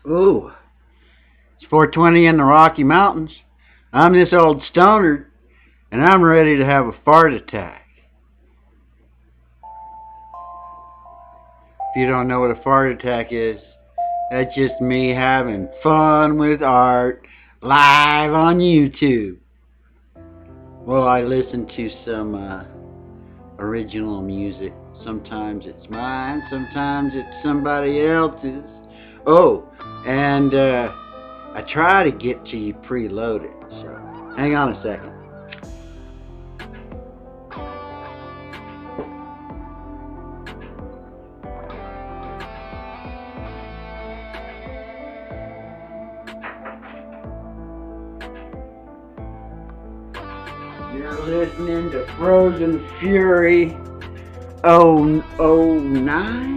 Ooh, it's 4:20 in the Rocky Mountains. I'm this old Stonerd, and I'm ready to have a fart attack. If you don't know what a fart attack is, that's just me having fun with art live on YouTube. Well, I listen to some original music. Sometimes it's mine, sometimes it's somebody else's. Oh, and I try to get to you preloaded, so hang on a second. You're listening to Frozen Fury 009?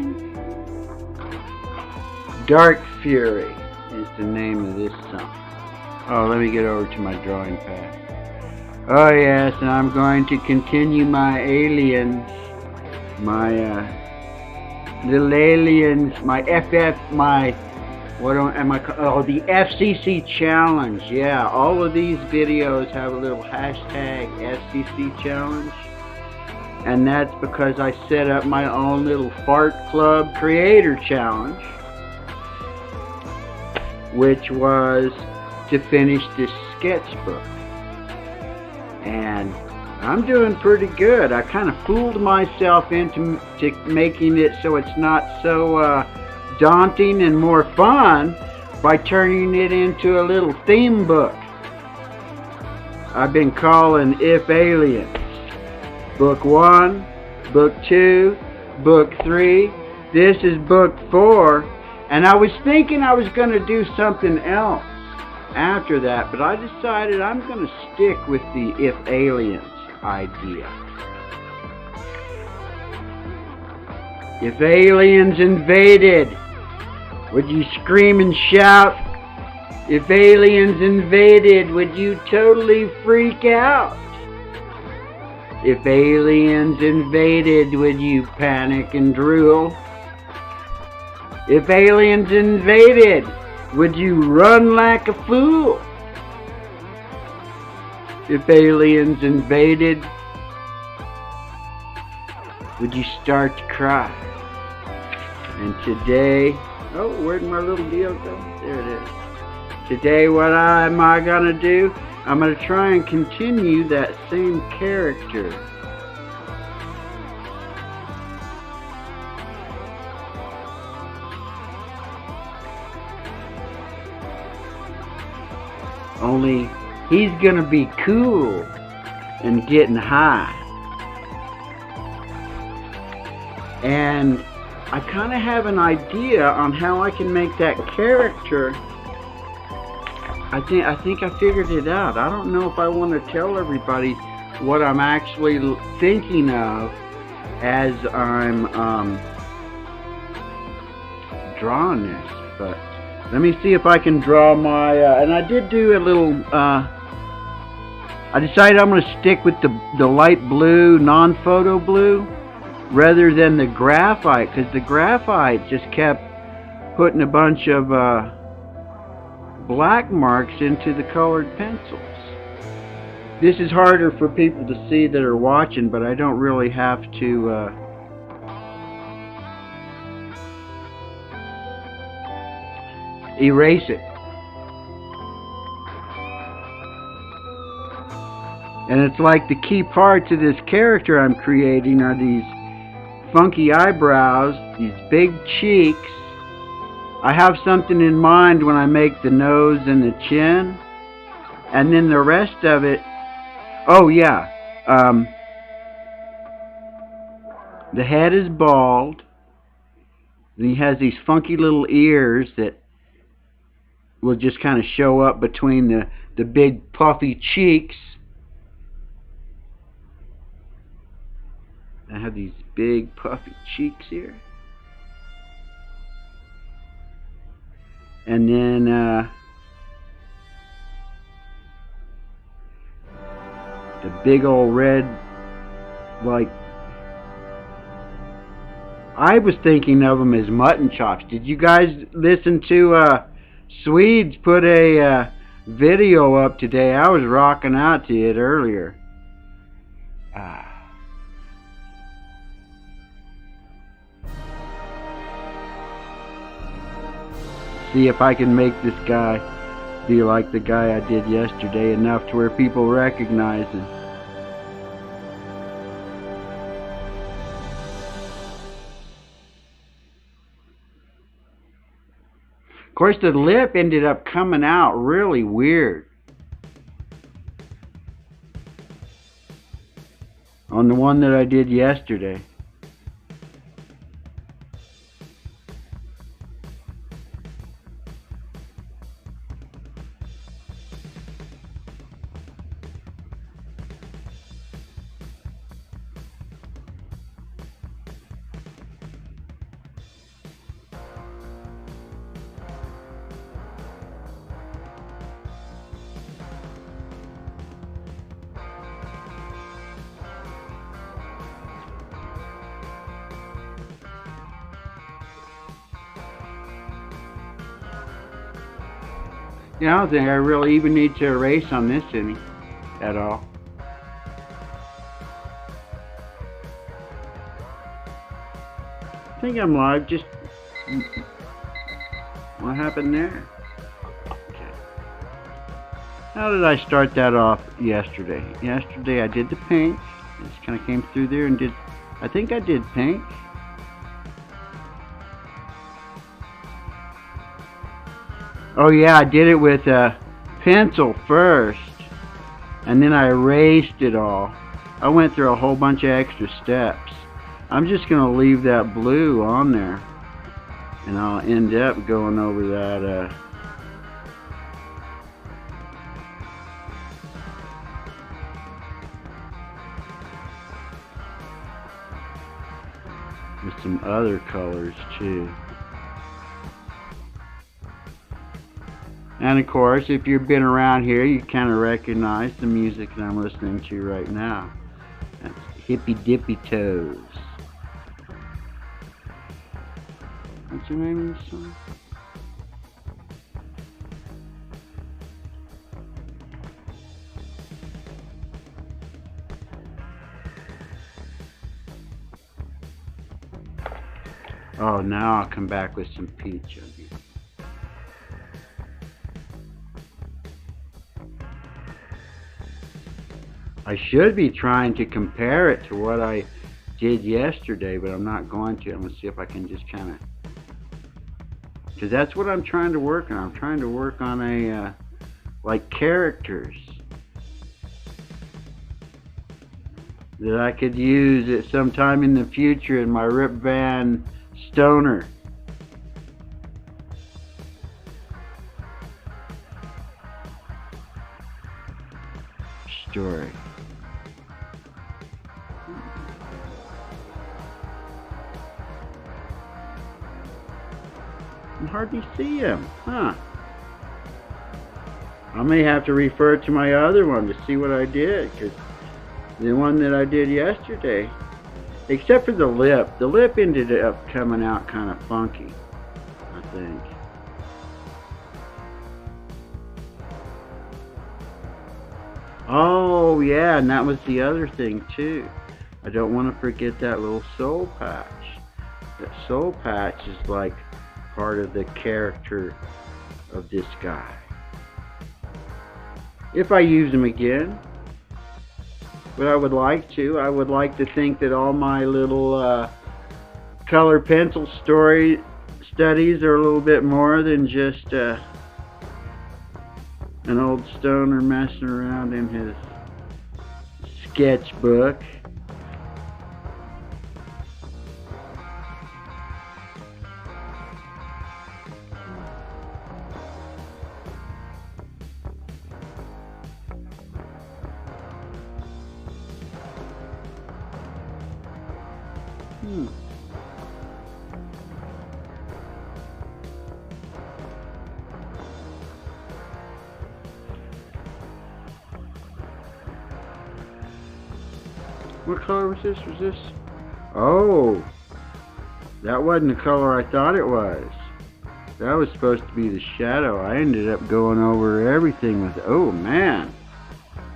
Dark Fury is the name of this song. Oh, let me get over to my drawing pad. Oh yes, and I'm going to continue my aliens, my little aliens, my what am I? Oh, the FCC challenge. Yeah, all of these videos have a little hashtag FCC challenge, and that's because I set up my own little Fart Club Creator Challenge, which was to finish this sketchbook. And I'm doing pretty good. I kind of fooled myself into making it so it's not so daunting and more fun by turning it into a little theme book. I've been calling If Aliens. Book 1, Book 2, Book 3. This is Book 4. And I was thinking I was going to do something else after that, but I decided I'm going to stick with the If Aliens idea. If aliens invaded, would you scream and shout? If aliens invaded, would you totally freak out? If aliens invaded, would you panic and drool? If aliens invaded, would you run like a fool? If aliens invaded, would you start to cry? And today, oh, where'd my little deal go? There it is. Today, what am I gonna do? I'm gonna try and continue that same character. Only he's gonna be cool and getting high. And I kind of have an idea on how I can make that character. I think I figured it out. I don't know if I want to tell everybody what I'm actually thinking of as I'm drawing this, but let me see if I can draw my, and I did do a little, I decided I'm going to stick with the light blue, non-photo blue, rather than the graphite, because the graphite just kept putting a bunch of black marks into the colored pencils. This is harder for people to see that are watching, but I don't really have to erase it. And it's like the key parts of this character I'm creating are these funky eyebrows, these big cheeks. I have something in mind when I make the nose and the chin, and then the rest of it, oh yeah, the head is bald, and he has these funky little ears that will just kind of show up between the big puffy cheeks. I have these big puffy cheeks here. And then the big old red, like, I was thinking of them as mutton chops. Did you guys listen to Swedes put a video up today. I was rocking out to it earlier. See if I can make this guy be like the guy I did yesterday enough to where people recognize him. Of course, the lip ended up coming out really weird on the one that I did yesterday. Yeah, I don't think I really even need to erase on this any at all. I think I'm live. Just what happened there? Okay. How did I start that off yesterday? Yesterday I did the pink. It just kind of came through there and did. I think I did pink. Oh yeah, I did it with a pencil first, and then I erased it all. I went through a whole bunch of extra steps. I'm just gonna leave that blue on there, and I'll end up going over that with some other colors too. And of course, if you've been around here, you kind of recognize the music that I'm listening to right now. That's Hippy Dippy Toes. What's the name of the song? Oh, now I'll come back with some peach on here. I should be trying to compare it to what I did yesterday, but I'm not going to. I'm going to see if I can just kind of... Because that's what I'm trying to work on. I'm trying to work on a, like, characters that I could use at some time in the future in my Rip Van Stonerd story. I can hardly see him, huh? I may have to refer to my other one to see what I did, because the one that I did yesterday, except for the lip ended up coming out kind of funky, I think. Oh yeah, and that was the other thing too. I don't want to forget that little soul patch. That soul patch is like part of the character of this guy. If I use him again, but I would like to. I would like to think that all my little color pencil story studies are a little bit more than just an old stoner messing around in his sketchbook. What color was this? Was this? Oh, that wasn't the color I thought it was. That was supposed to be the shadow. I ended up going over everything with, oh man,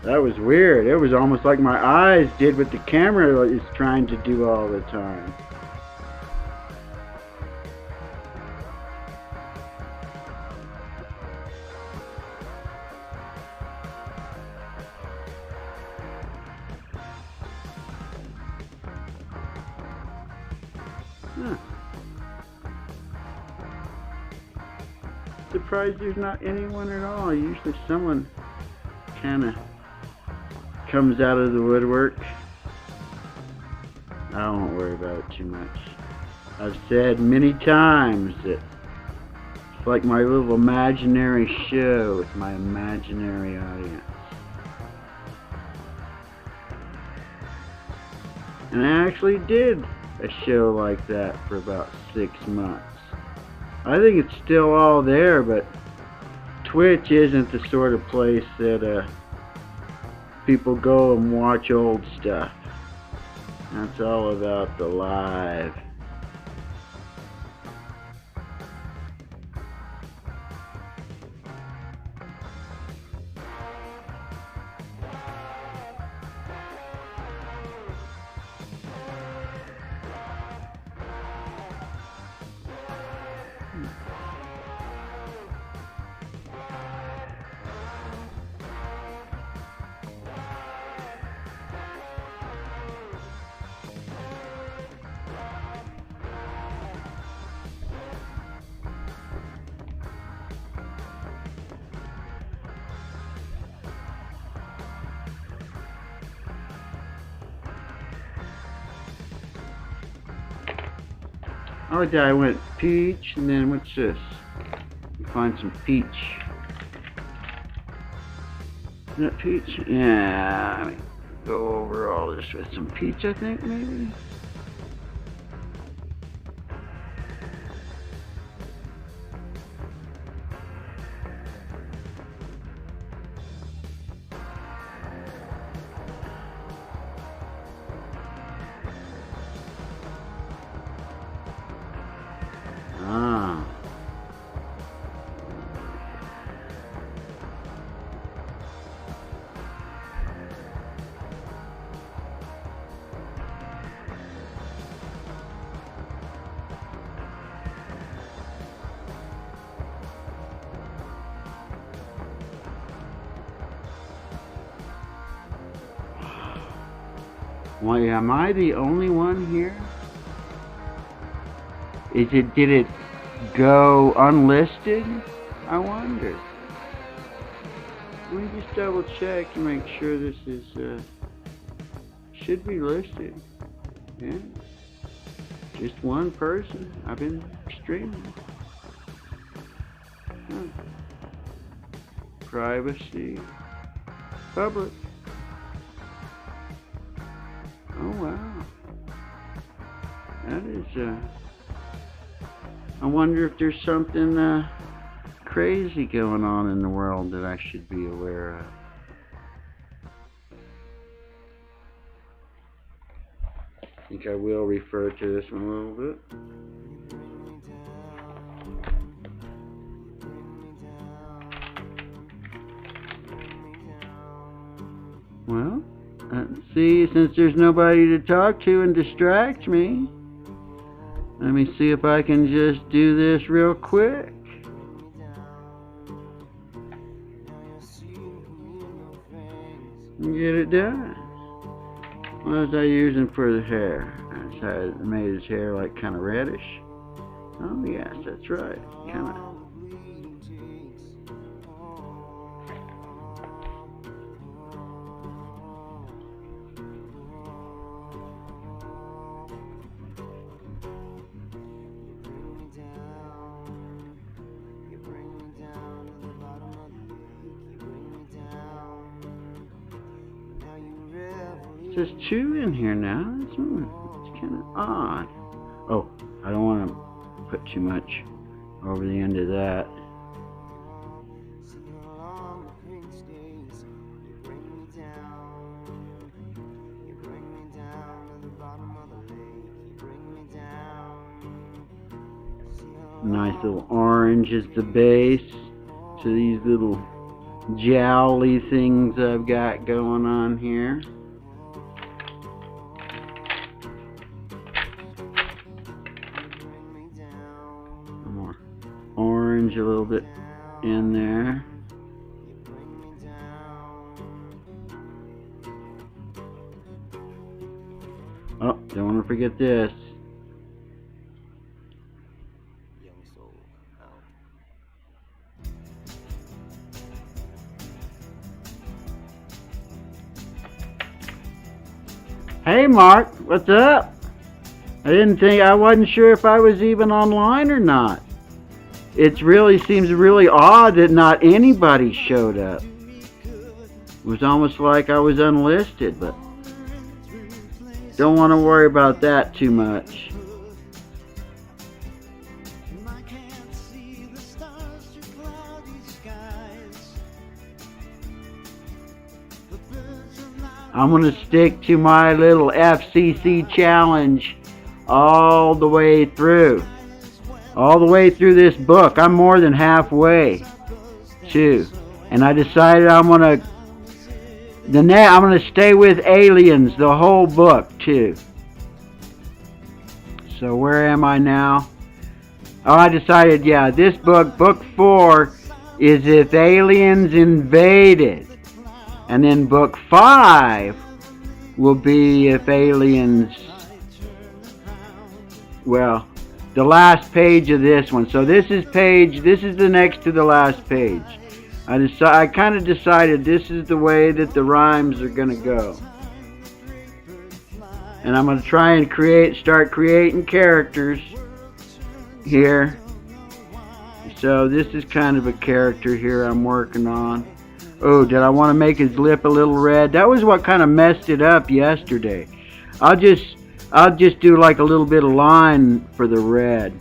that was weird. It was almost like my eyes did what the camera is trying to do all the time. Huh. Surprised there's not anyone at all. Usually someone kind of comes out of the woodwork. I won't worry about it too much. I've said many times that it's like my little imaginary show with my imaginary audience. And I actually did a show like that for about 6 months. I think it's still all there, but Twitch isn't the sort of place that people go and watch old stuff. That's all about the live. Oh, I went peach, and then what's this? Find some peach. Is that peach? Yeah, let me go over all this with some peach, I think, maybe? Ah. Well, am I the only one here? Did it go unlisted? I wonder. Let me just double check and make sure this is, should be listed. Yeah. Just one person. I've been streaming. Huh. Privacy. Public. Oh wow. That is, I wonder if there's something crazy going on in the world that I should be aware of. I think I will refer to this one a little bit. Well, let's see, since there's nobody to talk to and distract me, let me see if I can just do this real quick. And get it done. What was I using for the hair? I made his hair like kind of reddish. Oh yes, that's right. Kind of. There's 2 in here now. It's kind of odd. Oh, I don't want to put too much over the end of that. Nice little orange is the base to these little jowly things I've got going on here. More orange a little bit in there. Oh, don't want to forget this. Hey Mark, what's up? I wasn't sure if I was even online or not. It really seems really odd that not anybody showed up. It was almost like I was unlisted, but don't want to worry about that too much. I'm going to stick to my little FCC challenge all the way through. All the way through this book. I'm more than halfway, too. And I decided I'm going to stay with aliens the whole book, too. So where am I now? Oh, I decided, yeah, this book, book 4, is if aliens invaded. And then book 5 will be if aliens, well, the last page of this one. So this is the next to the last page. I kind of decided this is the way that the rhymes are going to go. And I'm going to try and start creating characters here. So this is kind of a character here I'm working on. Oh, did I want to make his lip a little red? That was what kind of messed it up yesterday. I'll just do like a little bit of line for the red.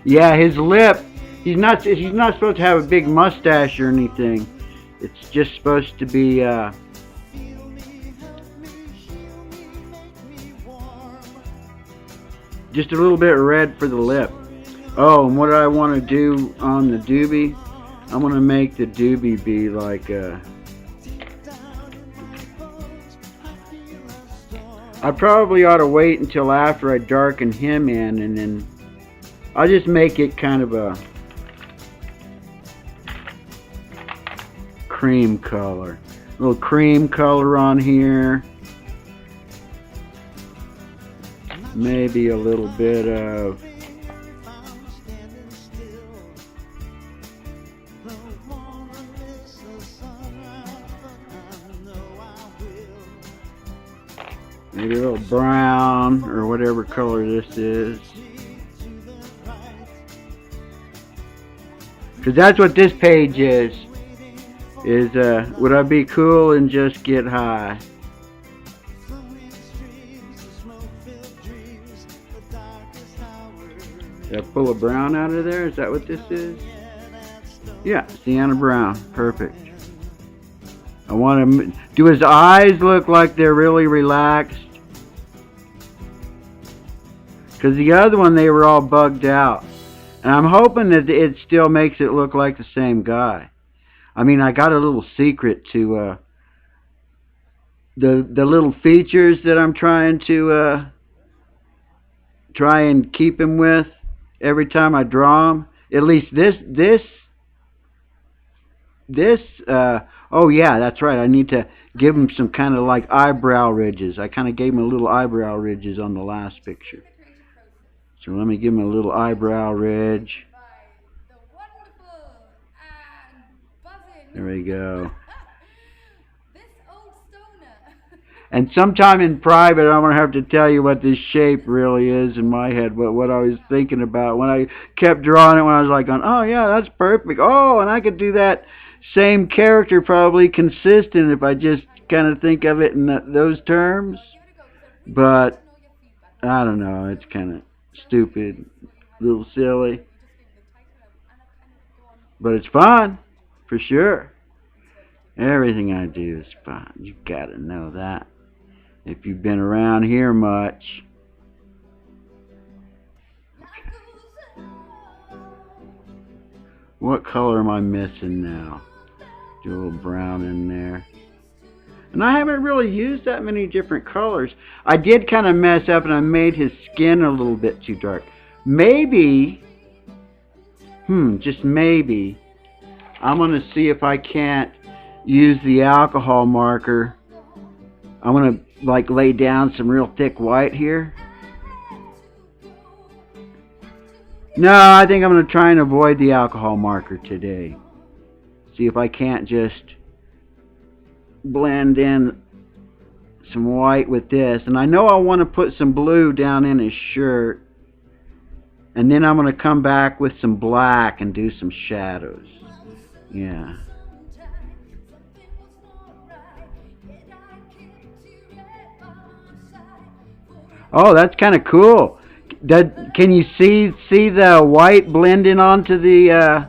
Yeah, his lip, he's not supposed to have a big mustache or anything. It's just supposed to be just a little bit red for the lip. Oh, and what do I want to do on the doobie? I'm going to make the doobie be like I probably ought to wait until after I darken him in, and then I'll just make it kind of a cream color. A little cream color on here. Maybe a little bit of maybe a little brown or whatever color this is. Because that's what this page is would I be cool and just get high? Did I pull a brown out of there? Is that what this is? Yeah, Sienna Brown. Perfect. I want to do his eyes look like they're really relaxed? Because the other one, they were all bugged out. And I'm hoping that it still makes it look like the same guy. I mean, I got a little secret to the little features that I'm trying to try and keep him with every time I draw him. At least this. Oh yeah, that's right. I need to give him some kind of like eyebrow ridges. I kind of gave him a little eyebrow ridges on the last picture. So let me give him a little eyebrow ridge. There we go. And sometime in private, I'm going to have to tell you what this shape really is in my head, what I was thinking about when I kept drawing it, when I was like, going, oh yeah, that's perfect. Oh, and I could do that same character probably consistent if I just kind of think of it in those terms. But I don't know, it's kind of stupid, a little silly. But it's fun, for sure. Everything I do is fun. You gotta know that. If you've been around here much. Okay. What color am I missing now? Do a little brown in there. And I haven't really used that many different colors. I did kind of mess up and I made his skin a little bit too dark. Maybe, just maybe, I'm going to see if I can't use the alcohol marker. I'm going to like lay down some real thick white here. No, I think I'm going to try and avoid the alcohol marker today. See if I can't just blend in some white with this. And I know I want to put some blue down in his shirt. And then I'm going to come back with some black and do some shadows. Yeah. Oh, that's kind of cool. Can you see the white blending onto the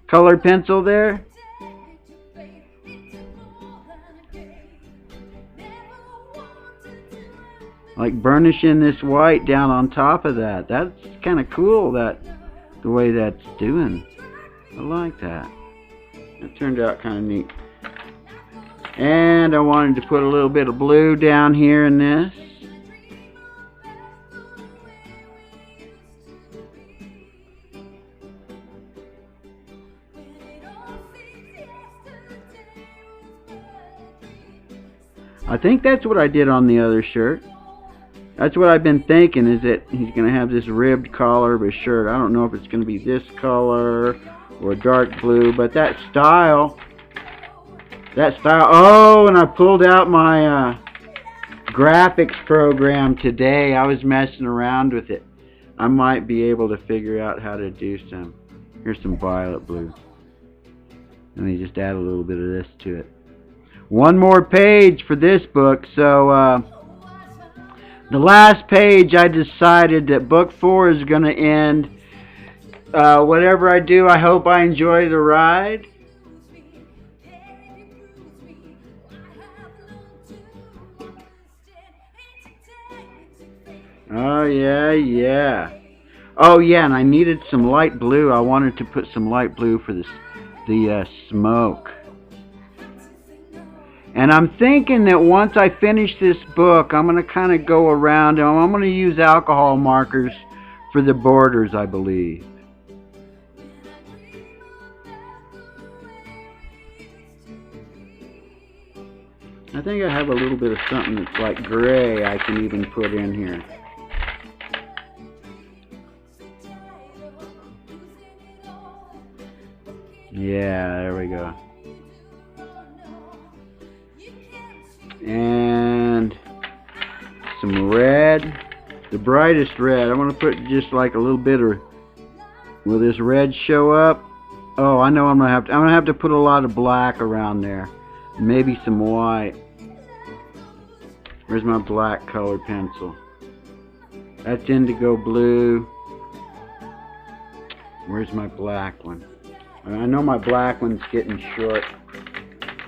colored pencil there? Like burnishing this white down on top of that. That's kind of cool, the way that's doing. I like that. It turned out kind of neat. And I wanted to put a little bit of blue down here in this. I think that's what I did on the other shirt. That's what I've been thinking, is that he's going to have this ribbed collar of his shirt. I don't know if it's going to be this color or dark blue, but that style. Oh, and I pulled out my graphics program today. I was messing around with it. I might be able to figure out how to do some. Here's some violet blue. Let me just add a little bit of this to it. One more page for this book. So the last page, I decided that book 4 is going to end. Whatever I do, I hope I enjoy the ride. Oh yeah. Oh yeah, and I needed some light blue. I wanted to put some light blue for the smoke. And I'm thinking that once I finish this book, I'm going to kind of go around and I'm going to use alcohol markers for the borders, I believe. I think I have a little bit of something that's like gray I can even put in here. Yeah, there we go. And some red, the brightest red. I want to put just like a little bit of. Will this red show up? Oh, I know I'm gonna have to put a lot of black around there, maybe some white. Where's my black colored pencil? That's indigo blue. Where's my black one? I know my black one's getting short.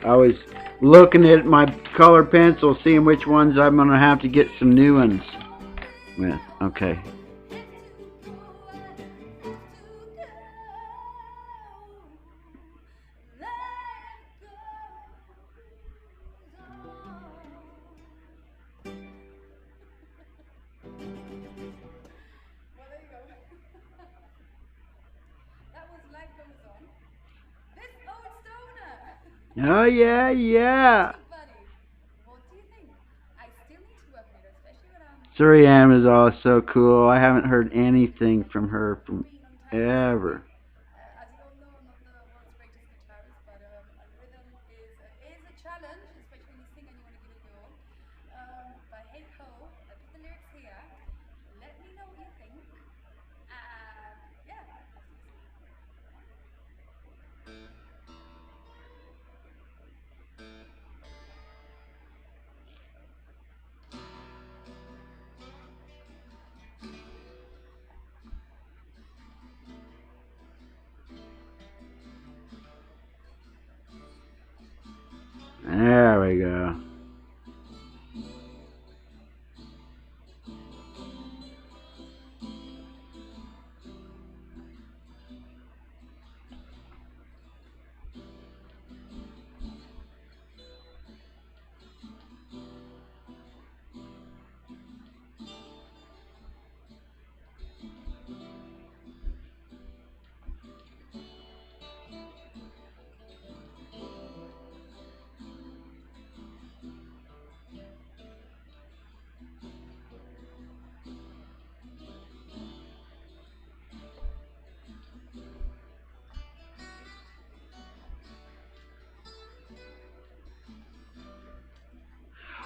I was looking at my color pencil, seeing which ones I'm going to have to get some new ones with. Okay. Oh yeah. 3M is also cool. I haven't heard anything from her from ever.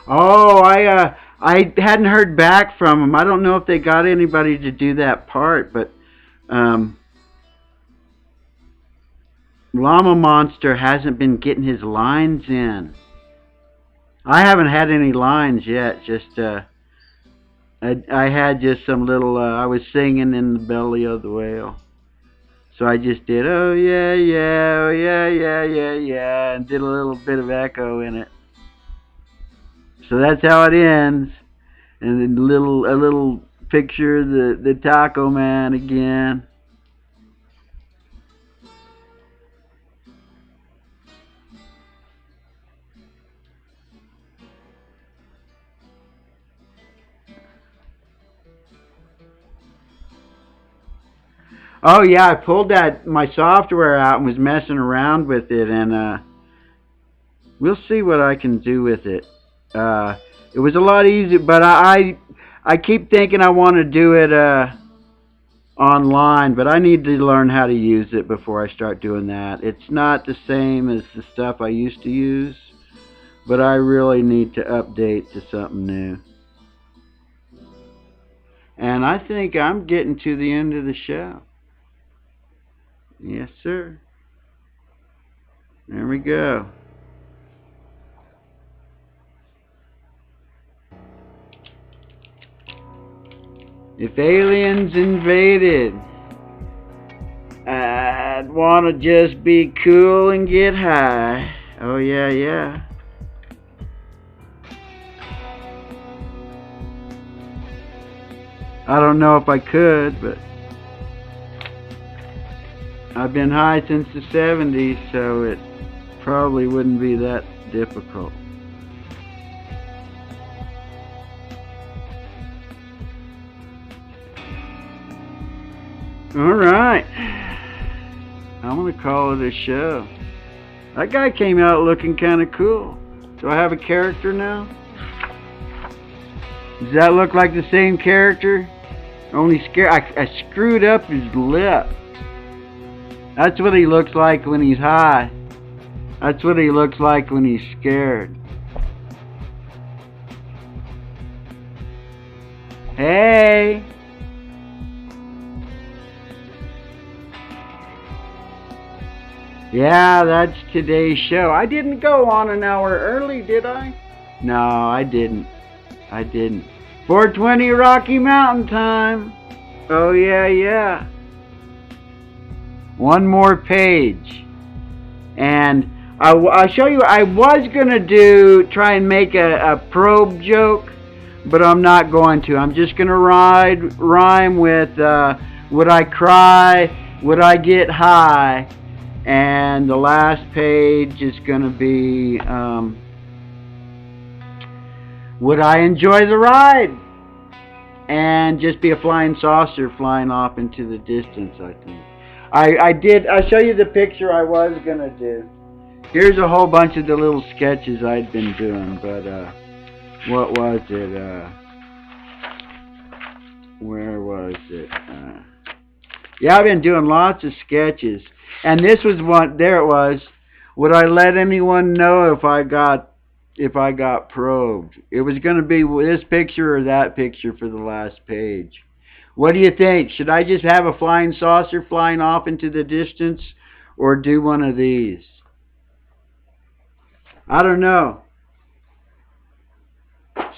Oh, I hadn't heard back from them. I don't know if they got anybody to do that part, but um, Llama Monster hasn't been getting his lines in. I haven't had any lines yet. Just I had just some little. I was singing in the belly of the whale, so I just did. Oh yeah, yeah, oh yeah, yeah, yeah, yeah, and did a little bit of echo in it. So that's how it ends. And then a little picture of the Taco Man again. Oh yeah, I pulled that my software out and was messing around with it, and we'll see what I can do with it. It was a lot easier, but I keep thinking I want to do it online, but I need to learn how to use it before I start doing that. It's not the same as the stuff I used to use, but I really need to update to something new. And I think I'm getting to the end of the show. Yes, sir. There we go. If aliens invaded, I'd want to just be cool and get high. Oh, yeah, yeah. I don't know if I could, but I've been high since the 70s, so it probably wouldn't be that difficult. Alright. I'm going to call it a show. That guy came out looking kind of cool. Do I have a character now? Does that look like the same character? Only I screwed up his lip. That's what he looks like when he's high. That's what he looks like when he's scared. Hey! Yeah, that's today's show. I didn't go on an hour early, did I? No, I didn't. I didn't. 420 Rocky Mountain time. Oh, yeah, yeah. One more page. And I'll show you, I was going to try and make a probe joke, but I'm not going to. I'm just going to rhyme with would I cry, would I get high, and the last page is going to be would I enjoy the ride, and just be a flying saucer flying off into the distance, I think. I'll show you the picture I was going to do. Here's a whole bunch of the little sketches I'd been doing, but what was it? Where was it? Yeah, I've been doing lots of sketches, and this was one. There it was. Would I let anyone know if I got probed? It was going to be this picture or that picture for the last page. What do you think? Should I just have a flying saucer flying off into the distance, or do one of these? I don't know.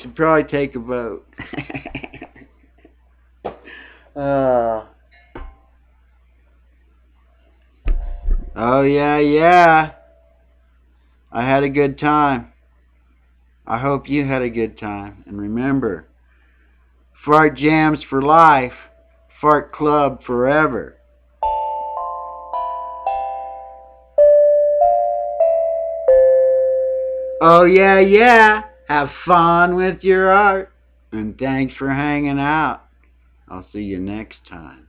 Should probably take a vote. Oh yeah, yeah. I had a good time. I hope you had a good time. And remember, fart jams for life, fart club forever. Oh yeah, yeah. Have fun with your art. And thanks for hanging out. I'll see you next time.